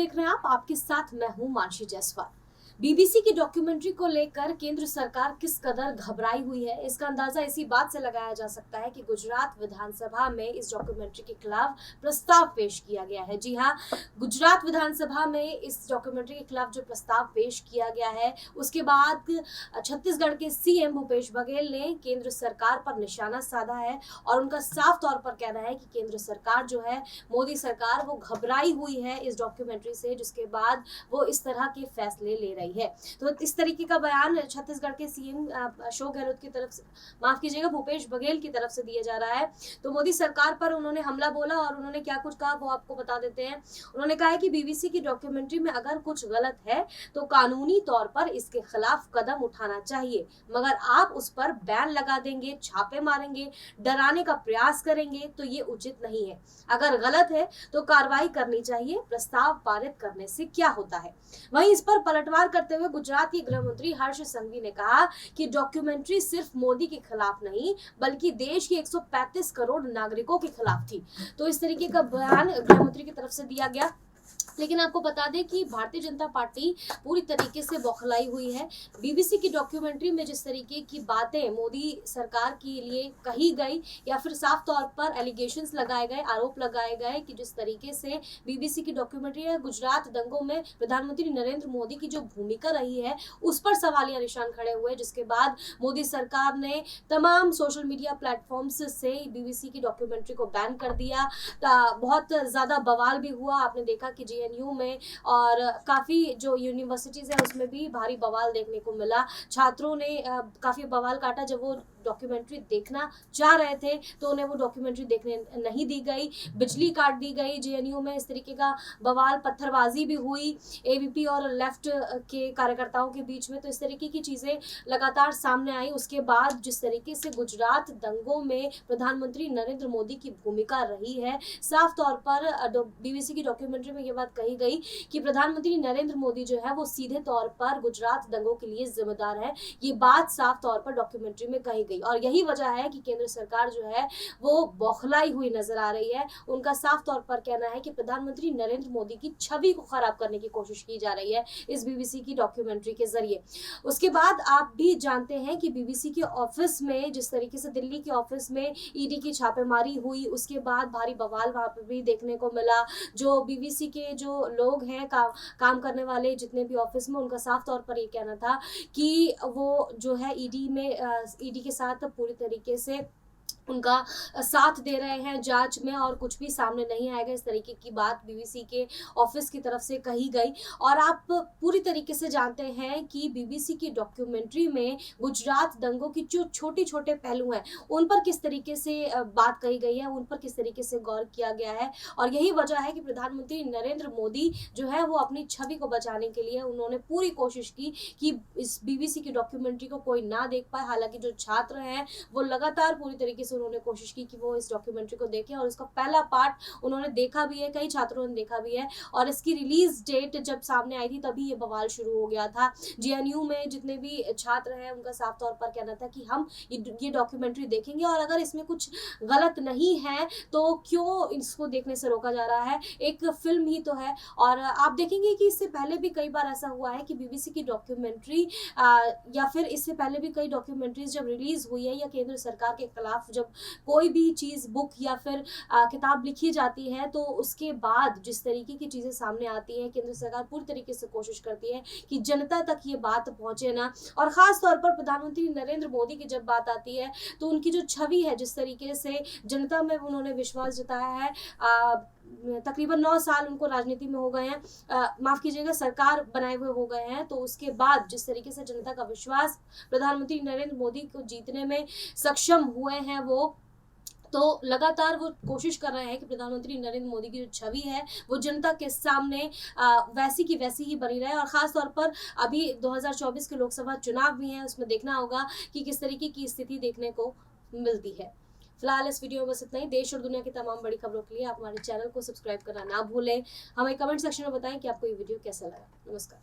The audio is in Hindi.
देख रहे हैं आप, आपके साथ मैं हूं मानसी जायसवाल। बीबीसी की डॉक्यूमेंट्री को लेकर केंद्र सरकार किस कदर घबराई हुई है, इसका अंदाजा इसी बात से लगाया जा सकता है कि गुजरात विधानसभा में इस डॉक्यूमेंट्री के खिलाफ प्रस्ताव पेश किया गया है। जी हाँ, गुजरात विधानसभा में इस डॉक्यूमेंट्री के खिलाफ जो प्रस्ताव पेश किया गया है, उसके बाद छत्तीसगढ़ के सीएम भूपेश बघेल ने केंद्र सरकार पर निशाना साधा है और उनका साफ तौर पर कहना है कि केंद्र सरकार जो है, मोदी सरकार, वो घबराई हुई है इस डॉक्यूमेंट्री से, जिसके बाद वो इस तरह के फैसले ले रही है। तो इस तरीके का बयान छत्तीसगढ़ के सीएम अशोक गहलोत की तरफ से, माफ कीजिएगा, भूपेश बघेल की तरफ से दिया जा रहा है। तो मोदी सरकार पर उन्होंने हमला बोला और उन्होंने क्या कुछ कहा वो आपको बता देते हैं। उन्होंने कहा है कि बीबीसी की डॉक्यूमेंट्री में अगर कुछ गलत है तो कानूनी तौर पर इसके खिलाफ कदम उठाना चाहिए, मगर आप उस पर बैन लगा देंगे, छापे मारेंगे, डराने का प्रयास करेंगे तो ये उचित नहीं है। अगर गलत है तो कार्रवाई करनी चाहिए, प्रस्ताव पारित करने से क्या होता है। वहीं इस पर पलटवार करते हुए गुजरात के गृह मंत्री हर्ष संघवी ने कहा कि डॉक्यूमेंट्री सिर्फ मोदी के खिलाफ नहीं बल्कि देश के 135 करोड़ नागरिकों के खिलाफ थी। तो इस तरीके का बयान गृह मंत्री की तरफ से दिया गया। लेकिन आपको बता दें कि भारतीय जनता पार्टी पूरी तरीके से बौखलाई हुई है। बीबीसी की डॉक्यूमेंट्री में जिस तरीके की बातें मोदी सरकार के लिए कही गई या फिर साफ तौर पर एलिगेशंस लगाए गए, आरोप लगाए गए कि जिस तरीके से बीबीसी की डॉक्यूमेंट्री है, गुजरात दंगों में प्रधानमंत्री नरेंद्र मोदी की जो भूमिका रही है उस पर सवालिया निशान खड़े हुए, जिसके बाद मोदी सरकार ने तमाम सोशल मीडिया प्लेटफॉर्म्स से बीबीसी की डॉक्यूमेंट्री को बैन कर दिया। बहुत ज्यादा बवाल भी हुआ। आपने देखा कि जेएनयू में और काफ़ी जो यूनिवर्सिटीज़ है उसमें भी भारी बवाल देखने को मिला। छात्रों ने काफ़ी बवाल काटा जब वो डॉक्यूमेंट्री देखना चाह रहे थे तो उन्हें वो डॉक्यूमेंट्री देखने नहीं दी गई, बिजली काट दी गई जेएनयू में। इस तरीके का बवाल, पत्थरबाजी भी हुई एबीपी और लेफ्ट के कार्यकर्ताओं के बीच में। तो इस तरीके की चीज़ें लगातार सामने आई। उसके बाद जिस तरीके से गुजरात दंगों में प्रधानमंत्री नरेंद्र मोदी की भूमिका रही है, साफ तौर पर बीबीसी की डॉक्यूमेंट्री में ये बात कही गई कि प्रधानमंत्री नरेंद्र मोदी जो है वो सीधे तौर पर गुजरात दंगों के लिए जिम्मेदार है। ये बात साफ तौर पर डॉक्यूमेंट्री में कही गई और यही वजह है कि केंद्र सरकार जो है वो बौखलाई हुई नजर आ रही है। उनका साफ तौर पर कहना है कि प्रधानमंत्री नरेंद्र मोदी की छवि को खराब करने की कोशिश की जा रही है इस बीबीसी की डॉक्यूमेंट्री के जरिए। उसके बाद आप भी जानते हैं कि बीबीसी के ऑफिस में जिस तरीके से दिल्ली के ऑफिस में ईडी की छापेमारी हुई, उसके बाद भारी बवाल वहां पर भी देखने को मिला। जो बीबीसी के जो लोग हैं, काम करने वाले जितने भी ऑफिस में, उनका साफ तौर पर ये कहना था कि वो जो है ईडी के साथ पूरी तरीके से उनका साथ दे रहे हैं जांच में और कुछ भी सामने नहीं आएगा। इस तरीके की बात बीबीसी के ऑफिस की तरफ से कही गई। और आप पूरी तरीके से जानते हैं कि बीबीसी की डॉक्यूमेंट्री में गुजरात दंगों की जो छोटे छोटे पहलू हैं उन पर किस तरीके से बात कही गई है, उन पर किस तरीके से गौर किया गया है। और यही वजह है कि प्रधानमंत्री नरेंद्र मोदी जो है वो अपनी छवि को बचाने के लिए उन्होंने पूरी कोशिश की कि इस बीबीसी की डॉक्यूमेंट्री को कोई ना देख पाए। हालांकि जो छात्र हैं वो लगातार पूरी तरीके से उन्होंने कोशिश की कि वो इस डॉक्यूमेंट्री को देखें और इसका पहला पार्ट उन्होंने देखा भी है, कई छात्रों ने देखा भी है। और इसकी रिलीज डेट जब सामने आई थी तभी ये बवाल शुरू हो गया था। जेएनयू में जितने भी छात्र हैं उनका साफ तौर पर कहना था कि हम ये डॉक्यूमेंट्री देखेंगे और अगर इसमें कुछ गलत नहीं है तो क्यों इसको देखने से रोका जा रहा है, एक फिल्म ही तो है। और आप देखेंगे कि इससे पहले भी कई बार ऐसा हुआ है कि बीबीसी की डॉक्यूमेंट्री या फिर इससे पहले भी कई डॉक्यूमेंट्रीज जब रिलीज हुई है या केंद्र सरकार के खिलाफ जब कोई भी चीज, बुक या फिर किताब लिखी जाती है तो उसके बाद जिस तरीके की चीजें सामने आती हैं, केंद्र सरकार पूरी तरीके से कोशिश करती है कि जनता तक ये बात पहुंचे ना। और खास तौर पर प्रधानमंत्री नरेंद्र मोदी की जब बात आती है तो उनकी जो छवि है, जिस तरीके से जनता में उन्होंने विश्वास जताया है, तकरीबन 9 साल उनको राजनीति में हो गए हैं, माफ कीजिएगा, सरकार बनाए हुए हो गए हैं। तो उसके बाद जिस तरीके से जनता का विश्वास प्रधानमंत्री नरेंद्र मोदी को जीतने में सक्षम हुए हैं वो, तो लगातार वो कोशिश कर रहे हैं कि प्रधानमंत्री नरेंद्र मोदी की जो छवि है वो जनता के सामने वैसी की वैसी ही बनी रहे। और ख़ास तौर पर अभी 2024 के लोकसभा चुनाव भी हैं, उसमें देखना होगा कि किस तरीके की स्थिति देखने को मिलती है। फिलहाल इस वीडियो में बस इतना ही। देश और दुनिया की तमाम बड़ी खबरों के लिए आप हमारे चैनल को सब्सक्राइब करना ना भूलें। हमें कमेंट सेक्शन में बताएं कि आपको ये वीडियो कैसा लगा। नमस्कार।